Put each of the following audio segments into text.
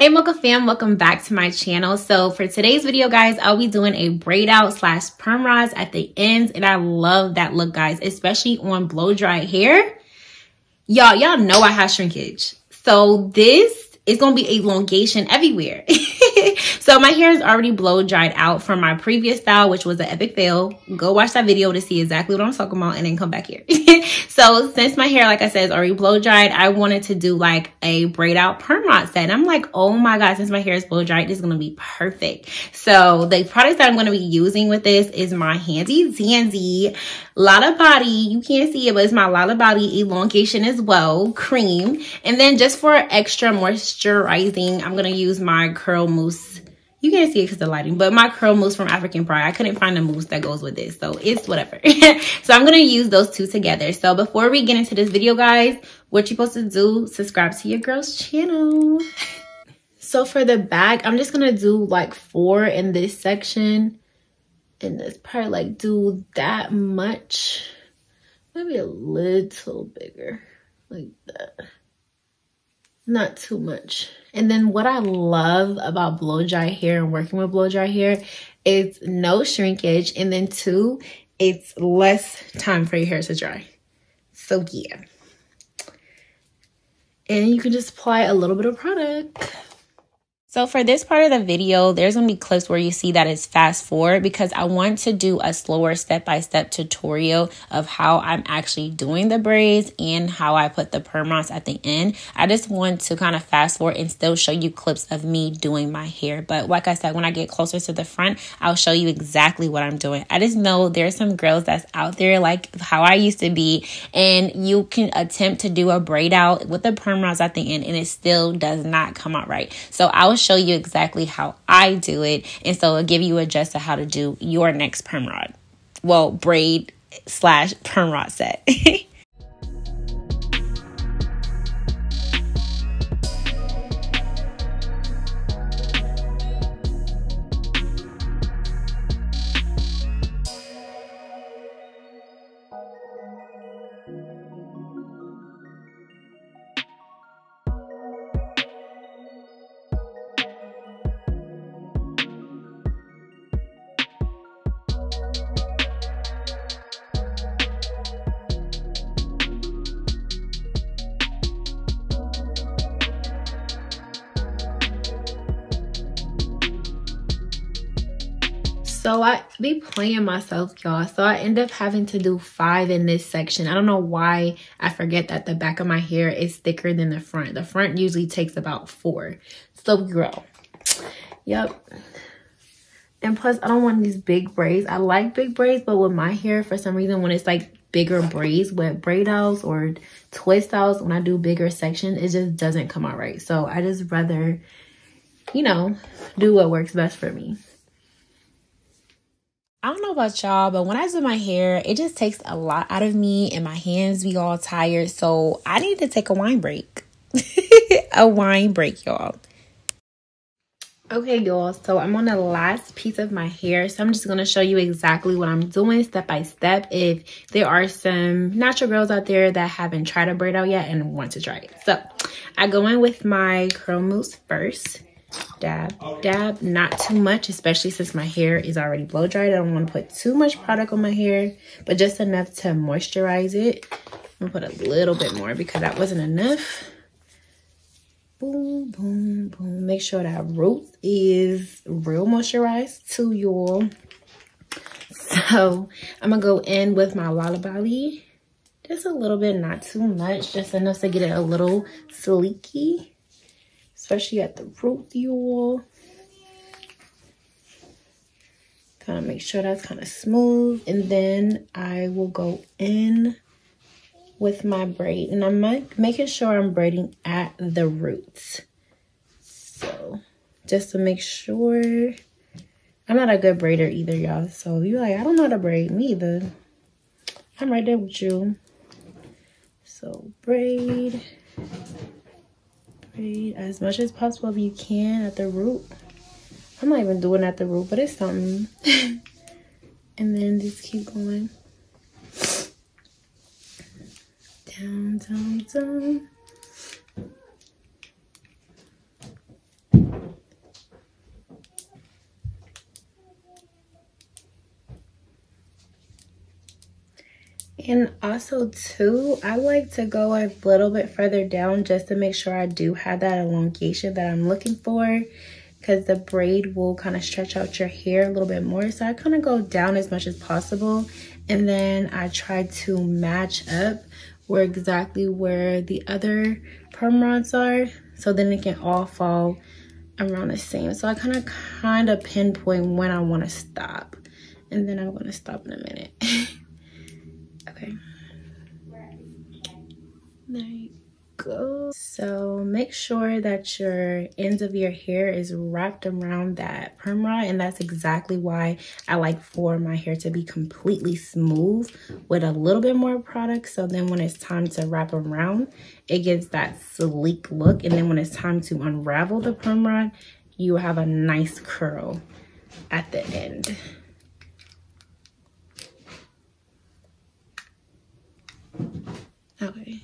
Hey Mocha fam, welcome back to my channel. So for today's video, guys, I'll be doing a braid out slash perm rods at the ends, and I love that look, guys, especially on blow dried hair. Y'all know I have shrinkage, so this is gonna be elongation everywhere. So my hair is already blow dried out from my previous style, which was an epic fail. Go watch that video to see exactly what I'm talking about and then come back here. So since my hair, like I said, is already blow dried, I wanted to do like a braid out perm rod set. And I'm like, oh my God, since my hair is blow dried, this is gonna be perfect. So the products that I'm gonna be using with this is my handy dandy Lotta Body. You can't see it, but it's my Lotta Body elongation as well, cream. And then just for extra moisturizing, I'm gonna use my curl mousse. You can't see it because of the lighting, but my curl mousse from African Pride. I couldn't find a mousse that goes with this, so it's whatever. So I'm going to use those two together. So before we get into this video, guys, what you're supposed to do, subscribe to your girl's channel. So for the back, I'm just going to do like 4 in this section. And this probably like do that much. Maybe a little bigger, like that. Not too much. And then what I love about blow dry hair and working with blow dry hair is no shrinkage. And then 2, it's less time for your hair to dry. So yeah. And you can just apply a little bit of product. So for this part of the video, there's going to be clips where you see that it's fast forward because I want to do a slower step-by-step tutorial of how I'm actually doing the braids and how I put the perm rods at the end. I just want to kind of fast forward and still show you clips of me doing my hair. But like I said, when I get closer to the front, I'll show you exactly what I'm doing. I just know there's some girls that's out there like how I used to be, and you can attempt to do a braid out with the perm rods at the end and it still does not come out right. So I'll show you exactly how I do it, and so I'll give you a gist of how to do your next perm rod, well, braid slash perm rod set. So I be playing myself, y'all. So I end up having to do 5 in this section. I don't know why I forget that the back of my hair is thicker than the front. The front usually takes about 4. So girl, yep. And plus, I don't want these big braids. I like big braids, but with my hair, for some reason, when it's like bigger braids with braid outs or twist outs, when I do bigger sections, it just doesn't come out right. So I just rather, you know, do what works best for me. I don't know about y'all, but when I do my hair, it just takes a lot out of me and my hands be all tired. So I need to take a wine break. A wine break, y'all. Okay, y'all. So I'm on the last piece of my hair. So I'm just going to show you exactly what I'm doing step by step. If there are some natural girls out there that haven't tried a braid out yet and want to try it. So I go in with my curl mousse first. Dab, dab, not too much, especially since my hair is already blow dried. I don't want to put too much product on my hair, but just enough to moisturize it. I'm gonna put a little bit more because that wasn't enough. Boom, boom, boom. Make sure that root is real moisturized too, y'all. So I'm gonna go in with my Lotta Body. Just a little bit, not too much, just enough to get it a little sleeky. Especially at the root, y'all. Kind of make sure that's kind of smooth. And then I will go in with my braid. And I'm making sure I'm braiding at the roots. So, just to make sure. I'm not a good braider either, y'all. So, if you're like, I don't know how to braid, me either. I'm right there with you. So, braid as much as possible if you can at the root. I'm not even doing at the root, but it's something. And then just keep going down, down, down. And also too, I like to go a little bit further down just to make sure I do have that elongation that I'm looking for, because the braid will kind of stretch out your hair a little bit more. So I kind of go down as much as possible, and then I try to match up exactly where the other perm rods are, so then it can all fall around the same. So I kind of pinpoint when I want to stop, and then I'm going to stop in a minute. Okay, there you go. So make sure that your ends of your hair is wrapped around that perm rod, and that's exactly why I like for my hair to be completely smooth with a little bit more product, so then when it's time to wrap around, it gives that sleek look, and then when it's time to unravel the perm rod, you have a nice curl at the end. Okay,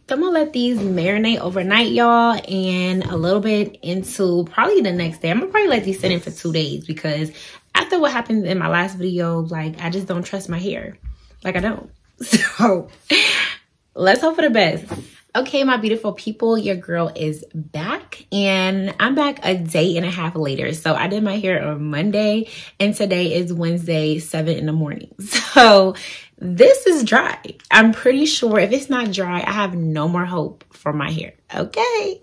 so I'm gonna let these marinate overnight, y'all, and a little bit into probably the next day. I'm gonna probably let these sit in for 2 days, because after what happened in my last video, like, I just don't trust my hair. Like, I don't. So let's hope for the best. Okay, my beautiful people, your girl is back, and I'm back a day and a half later. So I did my hair on Monday, and today is Wednesday, 7 in the morning. So this is dry. I'm pretty sure if it's not dry, I have no more hope for my hair. Okay.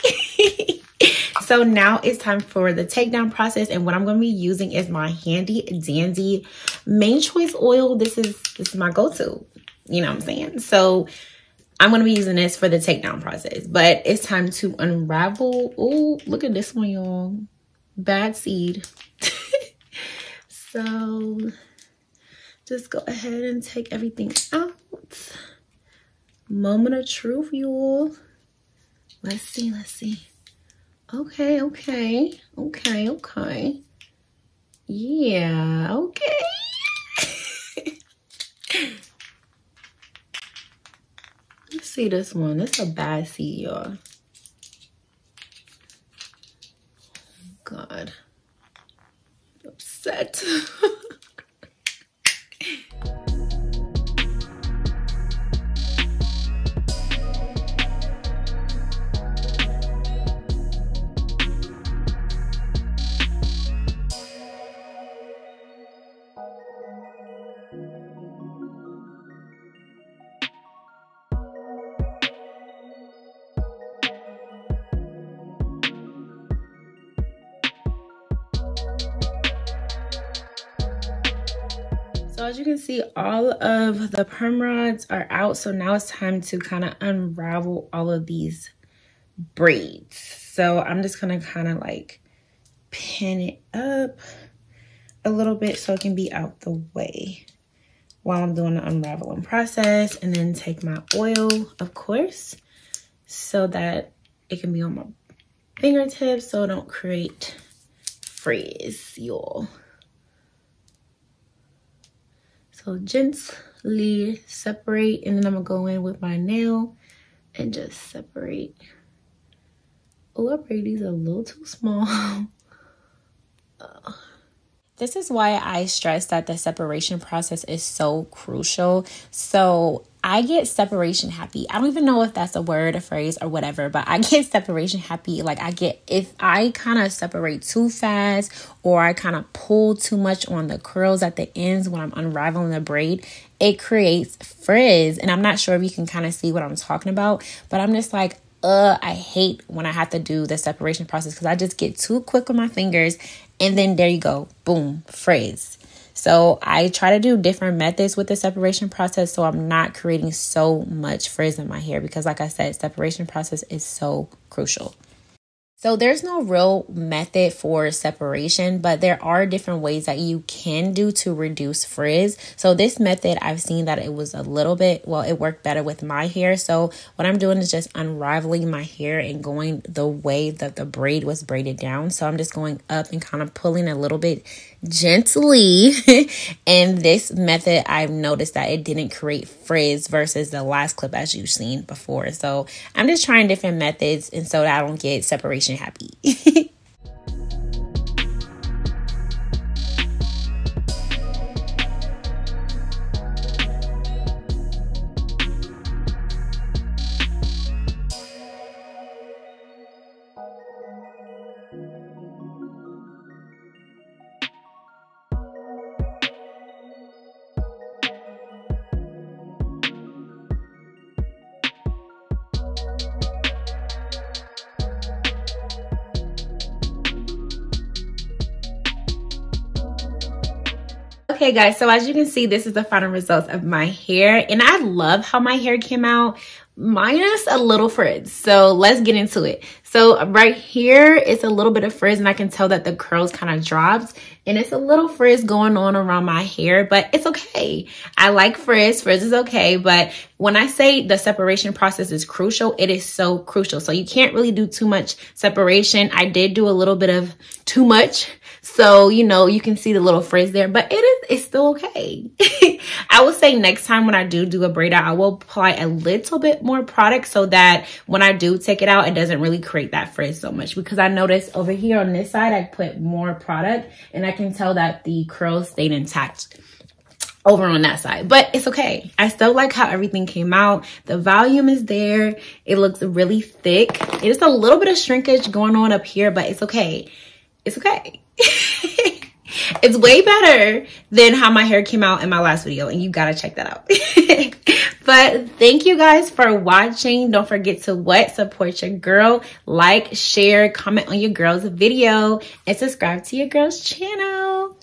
So now it's time for the takedown process, and what I'm going to be using is my handy dandy main choice oil. This is my go-to. You know what I'm saying? So I'm going to be using this for the takedown process, but it's time to unravel. Oh, look at this one, y'all. Bad seed. So just go ahead and take everything out. Moment of truth, y'all. Let's see, let's see. Okay, okay, okay, okay. Yeah, okay. Let's see this one. This is a bad seed, y'all. God. I'm upset. So as you can see, all of the perm rods are out. So now it's time to kind of unravel all of these braids. So I'm just gonna kind of like pin it up a little bit so it can be out the way while I'm doing the unraveling process, and then take my oil, of course, so that it can be on my fingertips so it don't create frizz, y'all. So gently separate, and then I'm gonna go in with my nail and just separate. Oh, I braid these a little too small. This is why I stress that the separation process is so crucial. So I get separation happy. I don't even know if that's a word, a phrase, or whatever, but I get separation happy. Like, I get, if I kind of separate too fast, or I kind of pull too much on the curls at the ends when I'm unraveling the braid, it creates frizz. And I'm not sure if you can kind of see what I'm talking about, but I'm just like, I hate when I have to do the separation process, because I just get too quick with my fingers, and then there you go, boom, frizz. So I try to do different methods with the separation process, so I'm not creating so much frizz in my hair, because like I said, separation process is so crucial. So there's no real method for separation, but there are different ways that you can do to reduce frizz. So this method, I've seen that it was a little bit, well, it worked better with my hair. So what I'm doing is just unraveling my hair and going the way that the braid was braided down. So I'm just going up and kind of pulling a little bit gently. And this method, I've noticed that it didn't create frizz versus the last clip as you've seen before. So I'm just trying different methods, and so that I don't get separation happy. Okay guys, so as you can see, this is the final results of my hair, and I love how my hair came out, minus a little frizz. So let's get into it. So right here, it's a little bit of frizz, and I can tell that the curls kind of dropped, and it's a little frizz going on around my hair, but it's okay. I like frizz. Frizz is okay, but when I say the separation process is crucial, it is so crucial. So you can't really do too much separation. I did do a little bit of too much. So, you know, you can see the little frizz there, but it's still okay. I would say next time when I do a braid out, I will apply a little bit more product so that when I do take it out, it doesn't really create that frizz so much, because I noticed over here on this side, I put more product and I can tell that the curls stayed intact over on that side, but it's okay. I still like how everything came out. The volume is there. It looks really thick. It is a little bit of shrinkage going on up here, but it's okay. It's okay. It's way better than how my hair came out in my last video, and you gotta check that out. But thank you guys for watching. Don't forget to support your girl. Like, share, comment on your girl's video, and subscribe to your girl's channel.